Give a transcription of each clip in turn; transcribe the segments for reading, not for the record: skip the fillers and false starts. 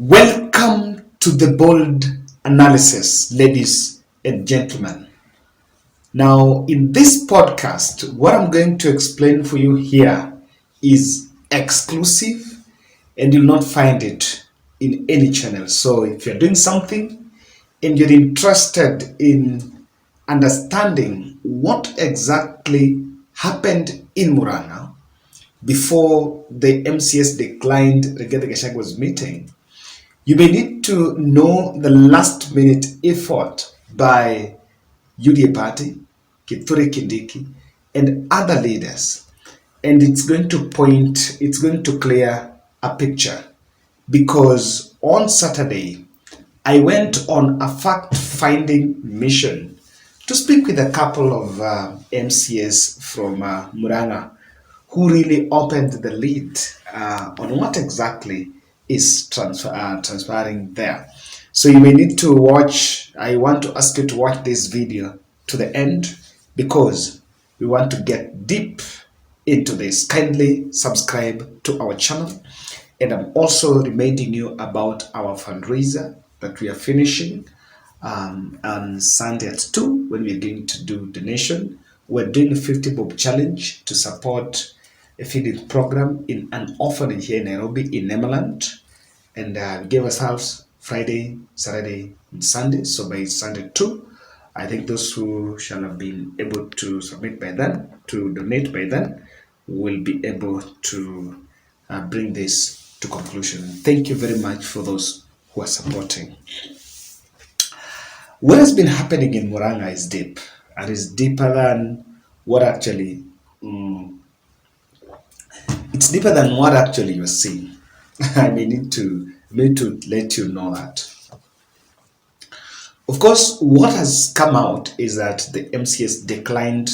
Welcome to the bold analysis, ladies and gentlemen. Now, in this podcast, what I'm going to explain for you here is exclusive and you'll not find it in any channel. So, if you're doing something and you're interested in understanding what exactly happened in Muran'ga before the MCS declined Rigathi Gachagwa's meeting, you may need to know the last minute effort by UDA Party, Kithure Kindiki, and other leaders. And it's going to clear a picture. Because on Saturday, I went on a fact-finding mission to speak with a couple of MCS from Muran'ga who really opened the lead on what exactly is transpiring there. So you may need to watch. I want to ask you to watch this video to the end because we want to get deep into this. Kindly subscribe to our channel, and I'm also reminding you about our fundraiser that we are finishing on Sunday at 2 when we're going to do donation. We're doing a 50 bob challenge to support a feeding program in an orphanage here in Nairobi in Nemaland, and we gave ourselves Friday, Saturday, and Sunday. So by Sunday 2, I think those who shall have been able to submit by then, to donate by then, will be able to bring this to conclusion. Thank you very much for those who are supporting. What has been happening in Muran'ga is deep, and is deeper than what actually it's deeper than what actually you're seeing. I may need to let you know that. Of course, what has come out is that the MCS declined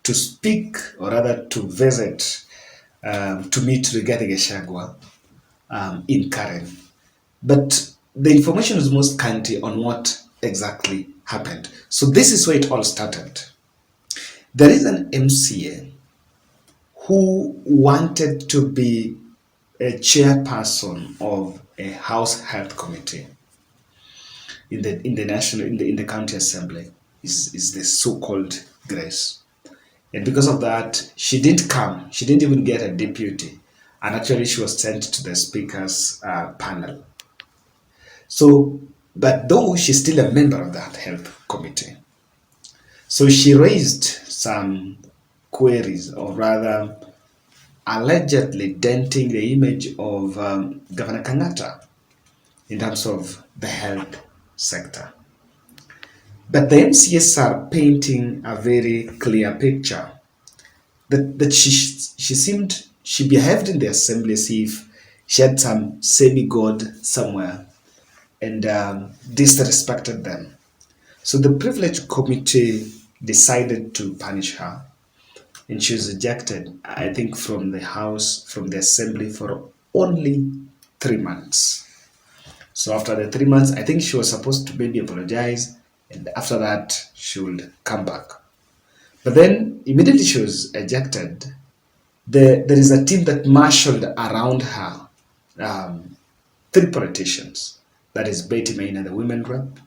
to speak, or rather to visit, to meet Rigathi Gachagua in Karen. But the information is most scanty on what exactly happened. So this is where it all started. There is an MCA who wanted to be a chairperson of a house health committee in the county assembly is the so-called Grace. And because of that, she didn't come. She didn't even get a deputy. And actually, she was sent to the speaker's panel. So, but though she's still a member of that health committee, so she raised some queries, or rather allegedly denting the image of Governor Kenyatta in terms of the health sector. But the MCS are painting a very clear picture that she behaved in the assembly as if she had some semi-god somewhere and disrespected them. So the privilege committee decided to punish her, and she was ejected, I think, from the assembly for only 3 months. So after the 3 months, I think she was supposed to maybe apologize, and after that, she would come back. But then, immediately she was ejected, there is a team that marshaled around her 3 politicians. That is Betty Maina, the women rep,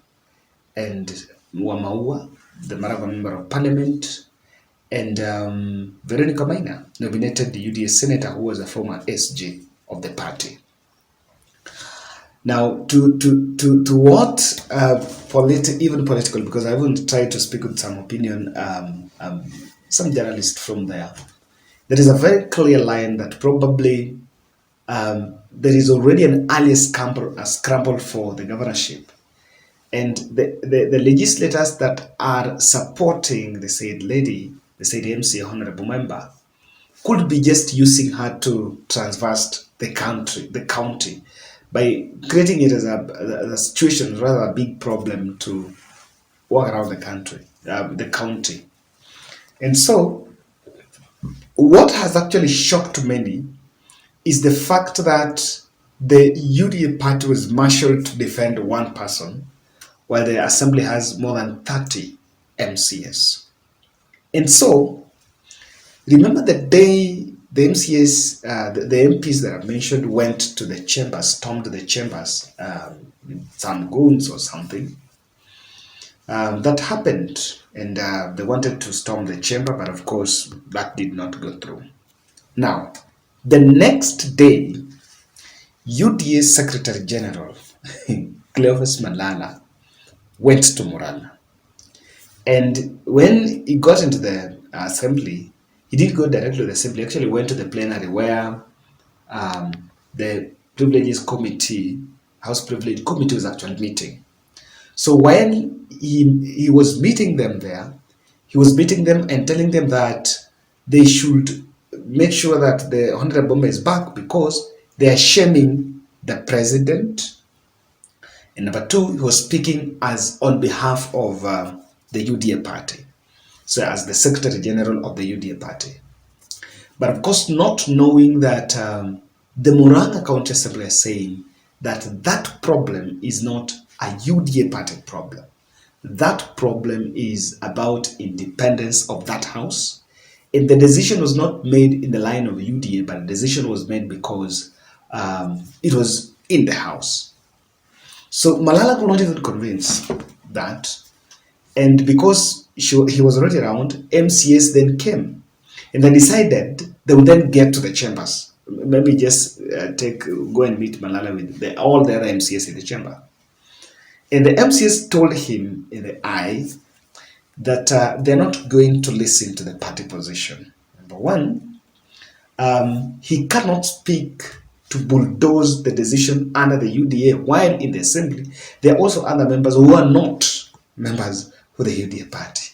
and Wamaua, the Maragua member of parliament, and Veronica Maina, nominated the UDA senator who was a former SG of the party. Now, to what even political, because I will try to speak with some opinion, some journalists from there. There is a very clear line that probably there is already an early scramble for the governorship. And the legislators that are supporting the said lady, the said MC honorable member, could be just using her to transverse the county, by creating it as a situation, rather a big problem to walk around the county. And so, what has actually shocked many is the fact that the UDA party was marshaled to defend one person, while the assembly has more than 30 MCS. And so, remember the day the MCAs, the MPs that I mentioned went to the chambers, stormed the chambers, with some goons or something. That happened, and they wanted to storm the chamber, but of course that did not go through. Now, the next day, UDA Secretary General Cleophas Malala went to Muran'ga. And when he got into the assembly, he didn't go directly to the assembly. He actually went to the plenary where the privileges committee, House Privilege Committee, was actually meeting. So when he was meeting them there, he was meeting them and telling them that they should make sure that the Honorable Bomba is back because they are shaming the president. And number two, he was speaking as on behalf of the UDA party. So as the Secretary General of the UDA party. But of course, not knowing that the Muran'ga County Assembly is saying that that problem is not a UDA party problem. That problem is about independence of that house. And the decision was not made in the line of UDA, but the decision was made because it was in the house. So Malala could not even convince that. And because he was already around, MCAs then came. And they decided they would then get to the chambers. Maybe just go and meet Malala with all the other MCAs in the chamber. And the MCAs told him in the eye that they're not going to listen to the party position. Number one, he cannot speak to bulldoze the decision under the UDA while in the assembly. There are also other members who are not members of the UDA party.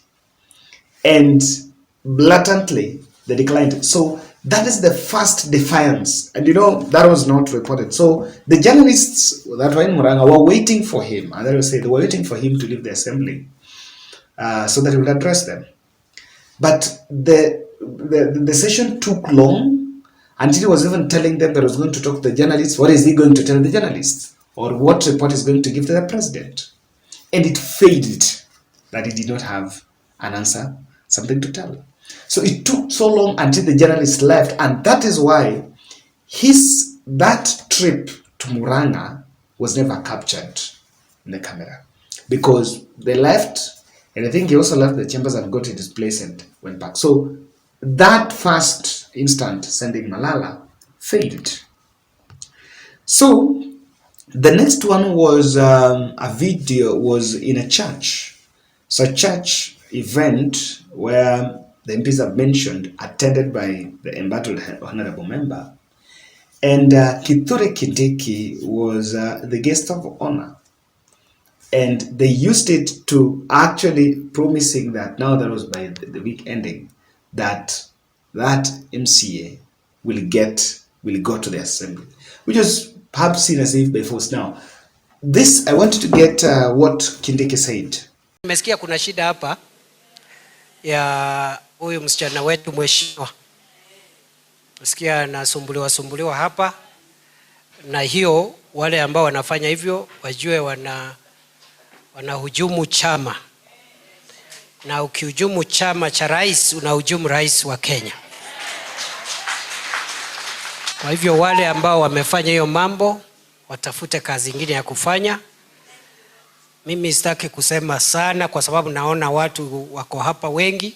And blatantly, they declined. So that is the first defiance. And that was not reported. So the journalists that were in Muran'ga were waiting for him. And they were waiting for him to leave the assembly so that he would address them. But the session took long until he was even telling them that he was going to talk to the journalists. What is he going to tell the journalists? Or what report is going to give to the president? And it failed that he did not have an answer, something to tell. So it took so long until the journalists left, and that is why that trip to Muran'ga was never captured in the camera, because they left, and I think he also left the chambers and got to his place and went back. So that first instant sending Malala failed. So the next one was a video was in a church. So a church event where the MPs have mentioned, attended by the embattled honorable member. And Kithure Kindiki was the guest of honor. And they used it to actually promising that now that was by the week ending, that MCA will go to the assembly, which was perhaps seen as if by force. Now, this, I wanted to get what Kindiki said. Nimesikia kuna shida hapa ya huyu msichana wetu mheshimiwa. Nasikia anasumbuliwa hapa, na hiyo wale ambao wanafanya hivyo wajue wanahujumu chama. Na ukihujumu chama cha rais, unahujumu rais wa Kenya. Kwa hivyo wale ambao wamefanya hiyo mambo watafute kazi nyingine ya kufanya. Mimi sitaki kusema sana kwa sababu naona watu wako hapa wengi.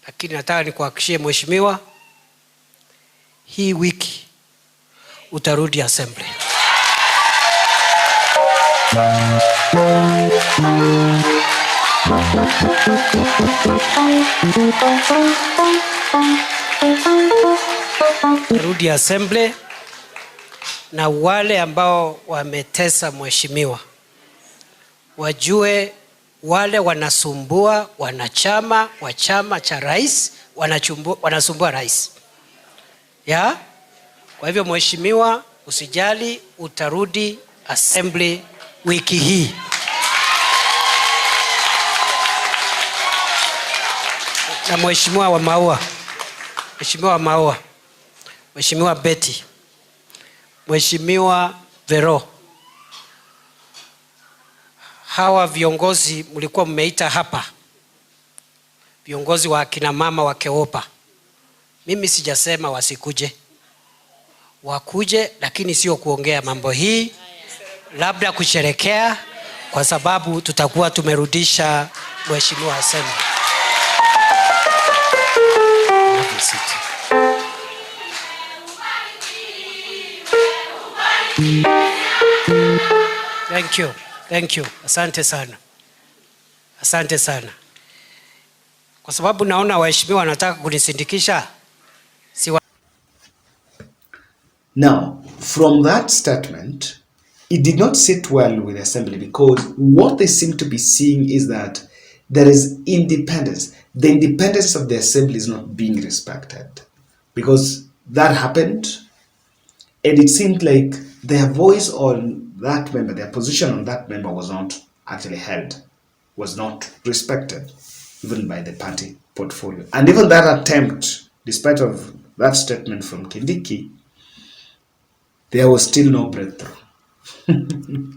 Lakini nataka nikuhakikishie mheshimiwa, hii wiki utarudi assembly. Rudi assembly, na wale ambao wametesa mheshimiwa wajue wale wanasumbua wanachama wa chama cha rais, wanasumbua rais. Ya? Kwa hivyo mheshimiwa, usijali, utarudi assembly wiki hii. Na mheshimiwa wa Maua, Mheshimiwa Betty, Mheshimiwa Vero, hawa viongozi mlikuwa mmeita hapa, viongozi wa kina mama wa Keopa, Mimi sijasema wasikuje. Wakuje, lakini sio kuongea mambo hii, labda kusherekea, kwa sababu tutakuwa tumerudisha mheshimiwa Assembly. Thank you. Asante sana. Kwa sababu naona waheshimiwa wanataka kunisindikisha. Now, from that statement, it did not sit well with the Assembly, because what they seem to be seeing is that there is independence. The independence of the Assembly is not being respected, because that happened, and it seemed like their voice on that member, their position on that member was not actually held, was not respected, even by the party portfolio. And even that attempt, despite of that statement from Kindiki, there was still no breakthrough. And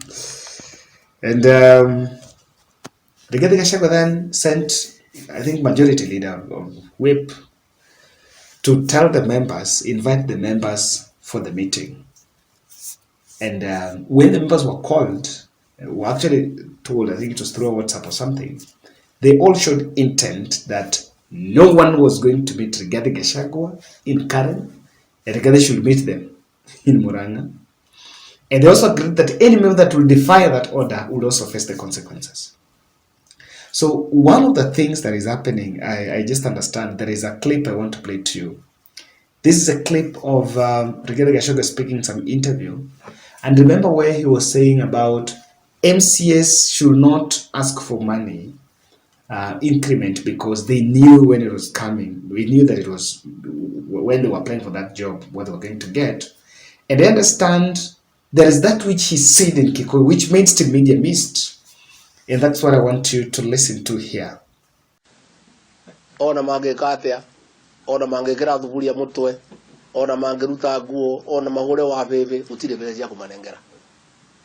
Rigathi Gachagua then sent, I think, majority leader of Whip to tell the members, invite the members for the meeting. And when the members were called, were actually told, I think it was through WhatsApp or something, they all showed intent that no one was going to meet Rigathi Gachagua in Karen, and Rigathi should meet them in Muran'ga. And they also agreed that any member that will defy that order would also face the consequences. So one of the things that is happening, I just understand, there is a clip I want to play to you. This is a clip of Rigathi Gachagua speaking some interview. And remember where he was saying about MCS should not ask for money increment, because they knew when it was coming. We knew that it was when they were applying for that job, what they were going to get. And I understand there is that which he said in Kikuyu, which mainstream media missed. And that's what I want you to listen to here. Ona mangekatea, ona mangekera thuburia mutwe, ona mangeruta nguo, ona magure wa bebe, utire bele cia kumanengera.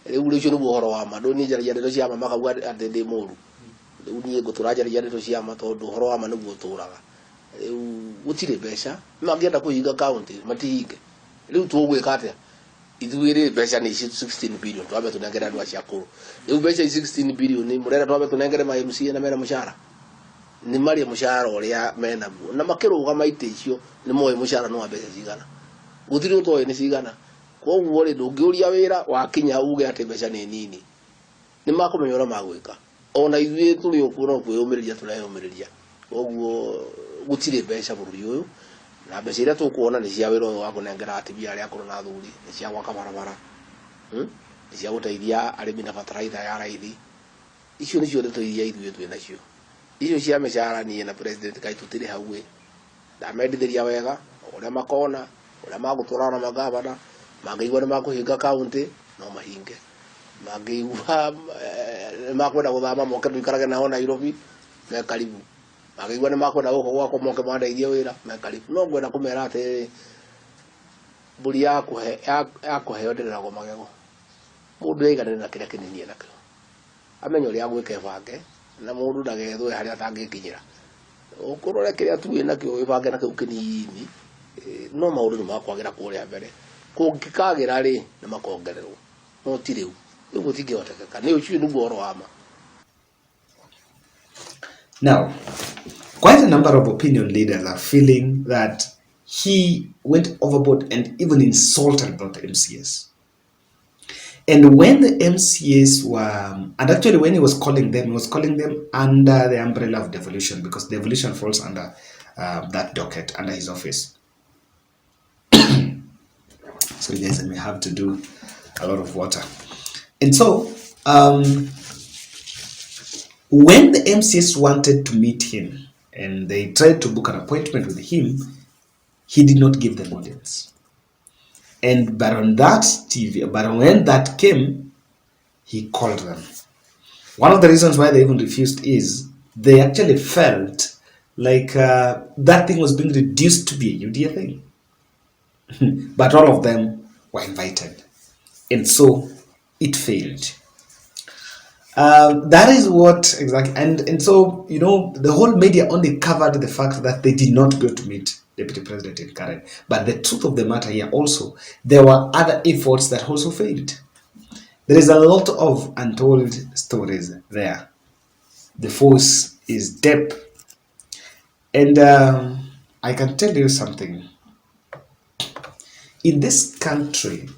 Riu ricio ni buhoro wa ma, ndoni njara ndeto cia ma makauga ati ndi muru. Riu nie nguturajaria ndeto cia ma tondu horo wa ma niguo turaga. Riu utire besha, mangienda kuhinga county matihinge. Riu tugwika atia? Ithuire besha ni 16 billion twabe tunengera andu acia kuru. Riu besha 16 billion ni murera twabe tunengere ma MC na mera mushara. Ni mari mushara uria mena mu. Na makiruga maite icio ni moyo mushara no abesha cigana. Gutiri utoye ni cigana. Koguo ri ndungiuria wira wakinya uge ati besha ni nini. Ni makumenya ora magwika. Ona ithuire tuli ukuro kwiyumiriria tureyumiriria. Koguo gutire besha bururi uyu. Na mbeca iria tukuona ni cia wira wa kunengera atibia aria akuru na thuri, ni cia gwaka barabara, ni cia guteithia arimi na bataraitha ya raithi. Icio nicio ndeto iria ithuĩ twĩ nacio. Icio cia mĩcara niĩ na president kai tutire hau ĩ, ndamendithĩria wega ũrĩa makona, ũrĩa magũtũra na magavana, mangĩigua nĩ makũhinga county no mahinge, mangĩigua makwenda gũthama moke tũikarage nao Nairobi me karibu. Mangĩigua nĩ makwenda gũkũ gwakwa moke mandeithie wĩra me karibu. No ngwenda kũmera atĩ mbũri yakũheo ndĩreragwo magego. Mũndũ aiganĩre na kĩrĩa kĩnini enakĩo, amenya ũrĩa agwĩka ebange, na mũndũ ndagethwe harĩa atangĩkinyĩra. Ũkũrore kĩrĩa tu enakĩo wĩbange na kĩu kĩnini, no maũndũ nĩ makwagĩra kũrĩa mbere. Kũngĩkagĩra rĩ nĩ makongererwo, no ti rĩu. Rĩu gũtingĩhotekeka, nĩ ũcio nĩguo ũhoro wa ma. Now, quite a number of opinion leaders are feeling that he went overboard and even insulted both MCS. And when the MCS were, and actually when he was calling them under the umbrella of Devolution, because Devolution falls under that docket, under his office. Sorry guys, I may have to do a lot of water. And so, when the MCS wanted to meet him and they tried to book an appointment with him, he did not give them audience. But on that TV, but when that came, he called them. One of the reasons why they even refused is they actually felt like that thing was being reduced to be a UDA thing. But all of them were invited. And so it failed. That is what exactly, and so, you know, the whole media only covered the fact that they did not go to meet deputy president in Karen. But the truth of the matter here also, there were other efforts that also failed. There is a lot of untold stories there. The force is deep. And I can tell you something. In this country,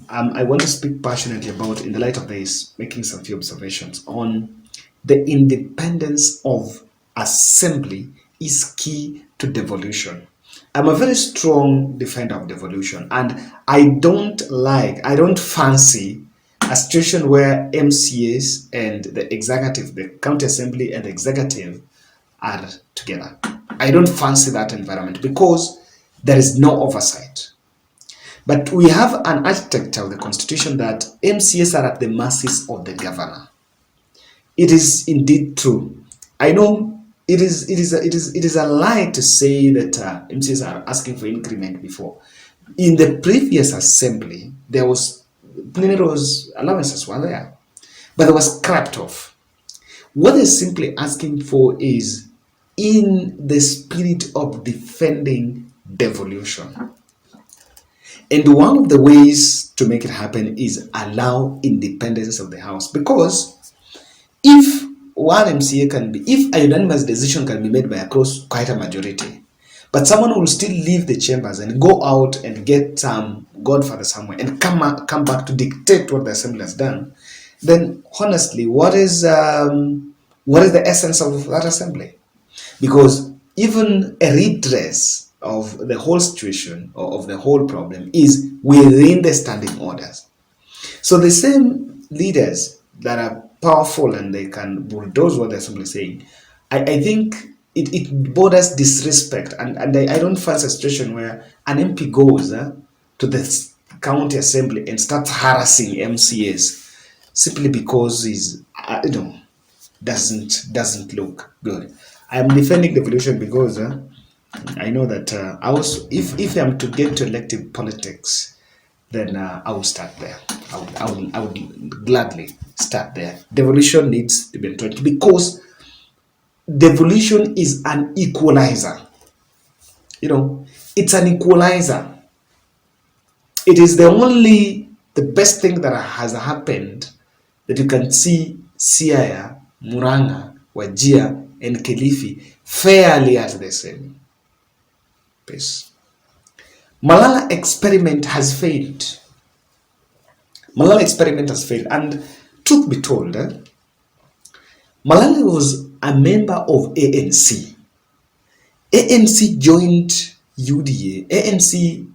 I want to speak passionately about, in the light of this, making some few observations on the independence of assembly is key to devolution. I'm a very strong defender of devolution, and I don't fancy a situation where MCAs and the executive, the county assembly and the executive are together. I don't fancy that environment because there is no oversight. But we have an architecture of the constitution that MCAs are at the mercies of the governor. It is indeed true. I know it is a lie to say that MCAs are asking for increment before. In the previous assembly, there was plenary allowances were there, but it was scrapped off. What they're simply asking for is, in the spirit of defending devolution. And one of the ways to make it happen is allow independence of the House. Because if one MCA if a unanimous decision can be made by quite a majority, but someone will still leave the chambers and go out and get some godfather somewhere and come back to dictate what the assembly has done, then honestly, what is the essence of that assembly? Because even a redress of the whole situation or of the whole problem is within the standing orders. So the same leaders that are powerful and they can bulldoze what the assembly is saying, I think it borders disrespect, and I don't fancy a situation where an MP goes to the county assembly and starts harassing MCAs simply because he's doesn't look good. I'm defending devolution because I know that if I'm to get to elective politics, then I will start there. I would gladly start there. Devolution needs to be entrenched because devolution is an equalizer. It's an equalizer. It is the best thing that has happened that you can see Siaya, Muran'ga, Wajir, and Kilifi fairly at the same pace. Malala experiment has failed. And truth be told, Malala was a member of ANC. ANC joined UDA. ANC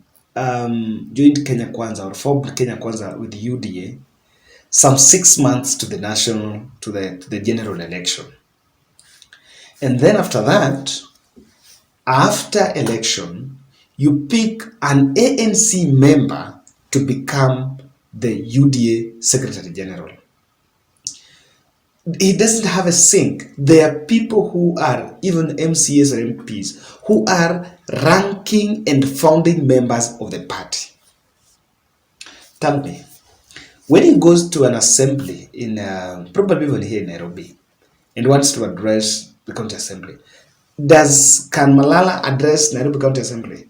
joined Kenya Kwanza, or formed Kenya Kwanza with UDA some 6 months to the general election. And then after that, after election, you pick an ANC member to become the UDA Secretary General. He doesn't have a sync. There are people who are even MCAs or MPs who are ranking and founding members of the party. Tell me, when he goes to an assembly in probably even here in Nairobi and wants to address the county assembly, can Malala address Nairobi County Assembly?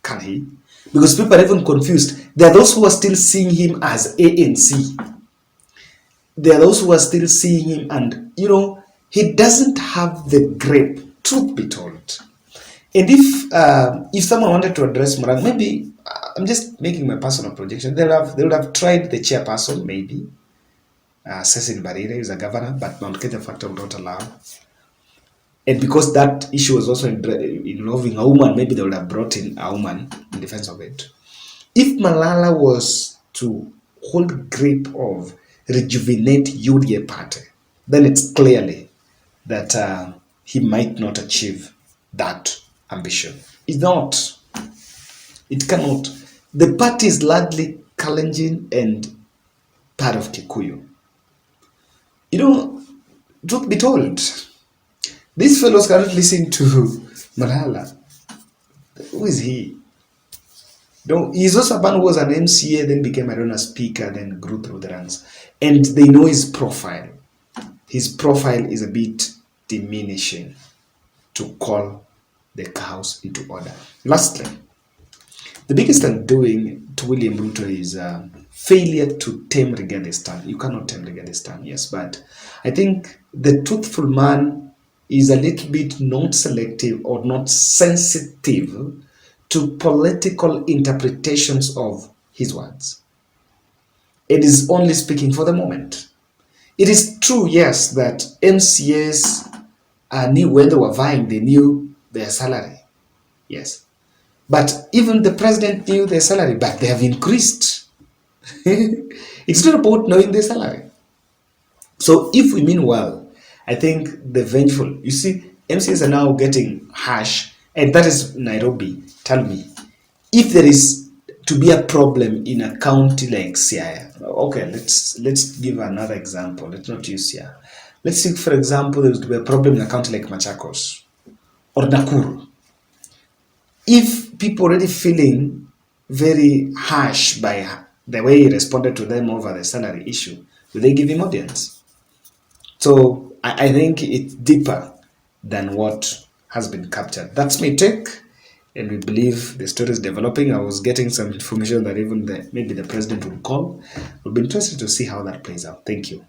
Can he? Because people are even confused. There are those who are still seeing him as ANC. There are those who are still seeing him, and he doesn't have the grip, truth be told. And if someone wanted to address Muran'ga, maybe I'm just making my personal projection. They would have tried the chairperson, maybe. Cecil Barire is a governor, but Mount Kenya factor would not allow. And because that issue was also involving a woman, maybe they would have brought in a woman in defense of it. If Malala was to hold grip of rejuvenate UDA party, then it's clearly that he might not achieve that ambition. It's not. It cannot. The party is largely Kalenjin and part of Kikuyu. Truth be told, these fellows cannot listen to Malala. Who is he? He's also a man who was an MCA, then became a speaker, then grew through the ranks. And they know his profile. His profile is a bit diminishing to call the house into order. Lastly, the biggest undoing to William Ruto is failure to tame Rigathi. You cannot tame Rigathi, yes, but I think the truthful man is a little bit not selective or not sensitive to political interpretations of his words. It is only speaking for the moment. It is true, yes, that MCAs knew when they were vying, they knew their salary. Yes. But even the president knew their salary, but they have increased. It's not about knowing their salary. So if we mean well, I think the vengeful, you see, MCAs are now getting harsh, and that is Nairobi. Tell me, if there is to be a problem in a county like Siaya, okay, let's give another example. Let's not use Siaya. Let's think, for example, there to be a problem in a county like Machakos or Nakuru. If people already feeling very harsh by the way he responded to them over the salary issue, will they give him audience? So I think it's deeper than what has been captured. That's my take, and we believe the story is developing. I was getting some information that even maybe the president will call. We'll be interested to see how that plays out. Thank you.